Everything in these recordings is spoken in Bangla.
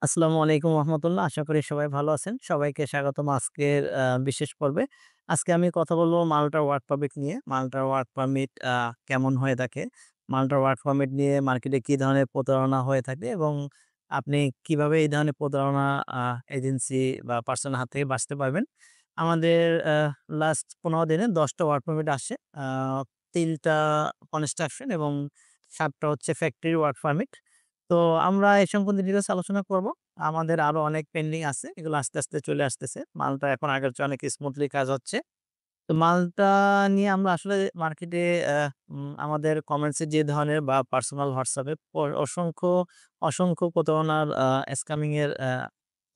আসসালামু আলাইকুম রহমতুল্লাহ। আশা করি সবাই ভালো আছেন। সবাইকে স্বাগতম আজকের বিশেষ পর্বে। আজকে আমি কথা বলব মাল্টার ওয়ার্ক পারমিট নিয়ে। মাল্টার ওয়ার্ক পারমিট কেমন হয়ে থাকে? মাল্টার ওয়ার্ক পারমিট নিয়ে মার্কেটে কি ধরনের প্রতারণা হয়ে থাকে এবং আপনি কিভাবে এই ধরনের প্রতারণা এজেন্সি বা পার্সনের হাত থেকে বাঁচতে পারবেন? আমাদের লাস্ট ১৫ দিনে ১০ টা ওয়ার্ক পারমিট আসে। ৩ টা কনস্ট্রাকশন এবং ৭ টা হচ্ছে ফ্যাক্টরি ওয়ার্ক পারমিট। তো আমরা এই সংক্রান্ত ডিটেইলস আলোচনা করব। আমাদের আরো অনেক পেন্ডিং আছে। এগুলো আস্তে, আস্তে চলে আসতেছে। মালটা এখন আগের চেয়ে অনেক স্মুথলি কাজ হচ্ছে। তো মালটা নিয়ে আমরা আসলে মার্কেটে আমাদের কমেন্টস এ যে ধরনের বা পার্সোনাল WhatsApp এ অসংখ্য, অসংখ্য প্রতারণার স্ক্যামিং এর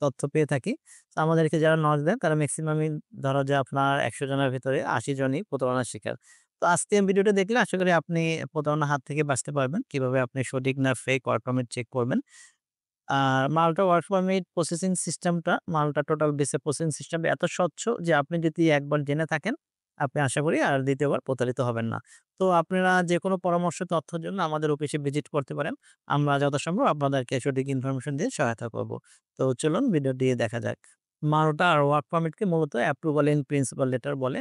তথ্য পেয়ে থাকি। তো আমাদেরকে যারা নক দেন তারা মেক্সিমামই ধরা যায় আপনার ১০০ জনের ভেতরে ৮০ জনই প্রতারণার শিকার। তো আজকের ভিডিওটা দেখলে আশা করি আপনি প্রতারণার হাত থেকে বাঁচতে পারবেন। কিভাবে আপনি সঠিক না ফেক ওয়ার্ক পারমিট চেক করবেন। মাল্টা ওয়ার্ক পারমিট প্রসেসিং সিস্টেমটা মাল্টা টোটাল বেসে প্রসেসিং সিস্টেমটা এত স্বচ্ছ যে আপনি যদি একবার জেনে থাকেন, আপনি আশা করি আর ২য় বার প্রতারিত হবেন না। তো আপনারা যেকোনো পরামর্শ তথ্যের জন্য আমাদের অফিসে ভিজিট করতে পারেন। আমরা যথাসম্ভব আপনাদেরকে সঠিক ইনফরমেশন দিয়ে সহায়তা করব। তো চলুন ভিডিওটি দেখা যাক। মাল্টা আর ওয়ার্ক পারমিটকে মূলত অ্যাপ্রুভাল ইন প্রিন্সিপাল লেটার বলে।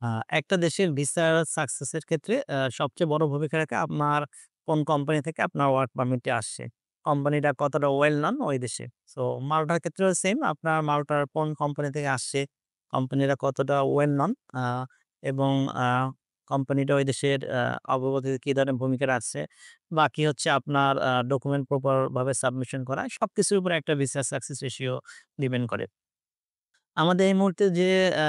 আ একটা দেশের ভিসার সাকসেস এর ক্ষেত্রে সবচেয়ে বড় ভূমিকা রাখে আপনার কোন কোম্পানি থেকে আপনার ওয়ার্ক পারমিটটি আসছে। কোম্পানিটা কতটা ওয়েল নন ওই দেশে। সো মাল্টার ক্ষেত্রেও সেম আপনার মাল্টার কোন কোম্পানি থেকে আসছে, কোম্পানিরা কতটা ওয়েল নন আ এবং কোম্পানিটা ওই দেশের অগ্রগতিতে কি ধরনের ভূমিকা রাখছে। বাকি হচ্ছে আপনার ডকুমেন্ট প্রপার ভাবে সাবমিশন করা। সবকিছুর উপরে একটা ভিসা সাকসেস রেশিও ডিপেন্ড করে। আমাদের এই মুহূর্তে যে আ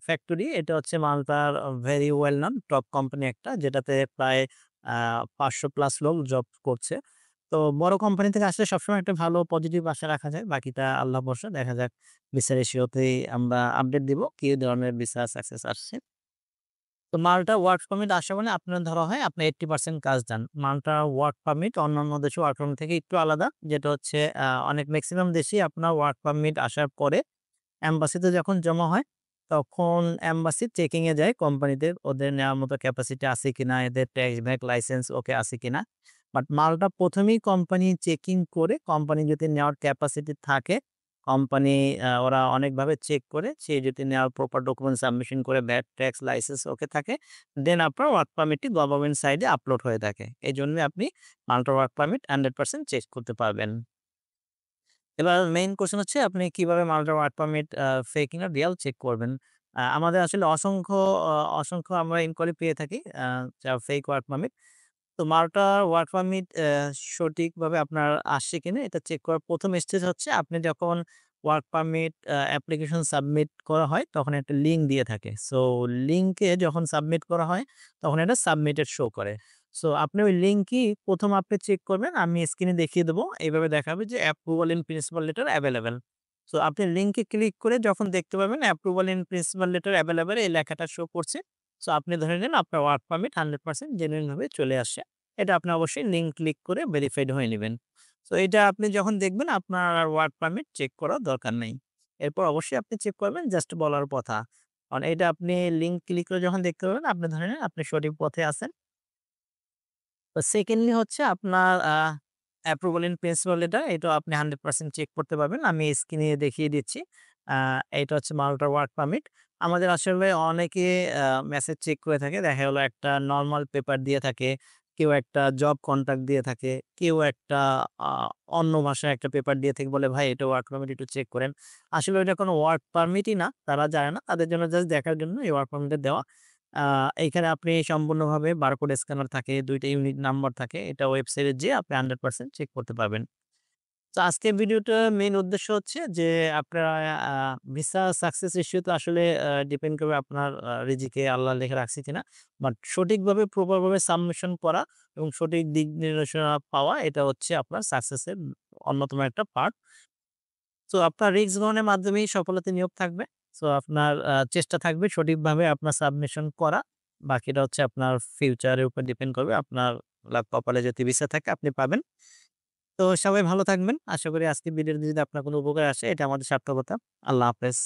ফ্যাক্টরি এটা হচ্ছে মালটার very well known top company একটা যেটাতে প্রায় আ ৫০০ প্লাস লোক জব করছে। তো বড় কোম্পানি থেকে আসলে সবসময় একটা ভালো পজিটিভ আশা রাখা যায়। বাকিটা আল্লাহ ভরসা। দেখা যাক ভিসা রেশিওতেই আমরা আপডেট দিব কি ধরনের ভিসা সাকসেস আসছে। তো মাল্টা ওয়ার্ক পারমিট আসা মানে আপনার ধরা হয় আপনি 80% কাজ দেন। মাল্টা ওয়ার্ক পারমিট অন্যান্য দেশে ওয়ার্ক পারমিট থেকে একটু আলাদা। যেটা হচ্ছে অনেক মেক্সিমাম দেশেই আপনার ওয়ার্ক পারমিট আসার পরে এম্বাসিতে যখন জমা হয়, তখন এম্বাসি চেকিং এ যায় কোম্পানিতে ওদের নেওয়ার মতো ক্যাপাসিটি আছে কিনা, এদের ট্যাক্স ব্যাক লাইসেন্স ওকে আছে কিনা। বাট মালটা ১ম এই কোম্পানি চেকিং করে কোম্পানি যদি নেওয়ার ক্যাপাসিটি থাকে, কোম্পানি ওরা অনেকভাবে চেক করে সে যদি নেওয়ার প্রপার ডকুমেন্ট সাবমিশন করে ভ্যাট, ট্যাক্স, লাইসেন্স ওকে থাকে, দেন আপনার ওয়ার্ক পারমিটটি গভর্নমেন্ট সাইডে আপলোড হয়ে থাকে। এজন্যই আপনি মাল্টা ওয়ার্ক পারমিট 100% চেক করতে পারবেন। এবার মেইন কোয়েশ্চেন হচ্ছে আপনি কিভাবে মাল্টা ওয়ার্ক পারমিট ফেক না রিয়াল চেক করবেন। আমাদের আসলে অসংখ্য আমরা ইনকোয়ারি পেয়ে থাকি যা ফেক ওয়ার্ক পারমিট। তো মাল্টা ওয়ার্ক পারমিট সঠিকভাবে আপনার আসছে কিনা এটা চেক করার ১ম স্টেজ হচ্ছে আপনি যখন ওয়ার্ক পারমিট অ্যাপ্লিকেশন সাবমিট করা হয় তখন একটা লিঙ্ক দিয়ে থাকে। সো লিঙ্কে যখন সাবমিট করা হয় তখন এটা সাবমিটেড শো করে। সো আপনি ওই লিঙ্কই ১ম আপনি চেক করবেন। আমি স্ক্রিনে দেখিয়ে দেবো। এভাবে দেখাবে যে approval in principal letter available. So আপনি লিঙ্কে ক্লিক করে যখন দেখতে পাবেন approval in principal letter available এই লেখাটা শো করছে। সো আপনি ধরে নিন আপনার ওয়ার্ক পারমিট 100% জেনুইন ভাবে চলে আসছে। এটা আপনি অবশ্যই লিঙ্ক ক্লিক করে ভেরিফাইড হয়ে নিবেন। সো এটা আপনি যখন দেখবেন আপনার আর ওয়ার্ক পারমিট চেক করার দরকার নেই। এরপর অবশ্যই আপনি চেক করবেন জাস্ট বলার কথা। কারণ এটা আপনি লিঙ্ক ক্লিক করে যখন দেখতে পাবেন আপনি ধরে নিন আপনি সঠিক পথে আছেন। তো সেকেন্ডলি হচ্ছে আপনার অ্যাপ্রুভাল ইন প্রিন্সিপাল লেটার এটাও আপনি 100% চেক করতে পারবেন। আমি স্ক্রিনে দেখিয়ে দিচ্ছি। আ এটা হচ্ছে মাল্টা ওয়ার্ক পারমিট। আমাদের আসলে অনেকে মেসেজ চেক করে থাকে। দেখা গেল একটা নরমাল পেপার দিয়ে থাকে, কেউ একটা জব কন্ট্রাক্ট দিয়ে থাকে, কেউ একটা আ অন্য ভাষায় একটা পেপার দিয়ে থেকে বলে, "ভাই এটা ওয়ার্ক পারমিট একটু চেক করেন।" আসলে ওইটা কোনো ওয়ার্ক পারমিটই না। তারা জানে না। তাদের জন্য জাস্ট দেখার জন্য এই ওয়ার্ক পারমিটটা দেওয়া। আ এইখানে আপনি সম্পূর্ণভাবে বারকোড স্ক্যানার থাকে, ২ টা ইউনিক নাম্বার থাকে। এটা ওয়েবসাইটে যেয়ে আপনি 100% চেক করতে পারবেন। তো আজকের ভিডিওটার মেইন উদ্দেশ্য হচ্ছে যে আপনার আ ভিসা সাকসেস রেশিও তো আসলে ডিপেন্ড করবে আপনার রিজিকে আল্লাহ লেখা রাখছে কিনা। বাট সঠিকভাবে প্রপার ভাবে সাবমিশন করা এবং সঠিক দিক নির্দেশনা পাওয়া এটা হচ্ছে আপনার সাকসেসের অন্যতম একটা পার্ট। সো আপনার রিস্ক গ্রহণের মাধ্যমেই সফলতা নিয়োগ থাকবে। সো আপনার চেষ্টা থাকবে সঠিকভাবে আপনার সাবমিশন করা। বাকিটা হচ্ছে আপনার ফিউচারের উপর ডিপেন্ড করবে। আপনার লাক কপালে যদি ভিসা থাকে আপনি পাবেন। তো সবাই ভালো থাকবেন। আশা করি আজকের ভিডিওটি যদি আপনার কোনো উপকারে আসে এটা আমাদের সার্থকতা। আল্লাহ হাফেজ।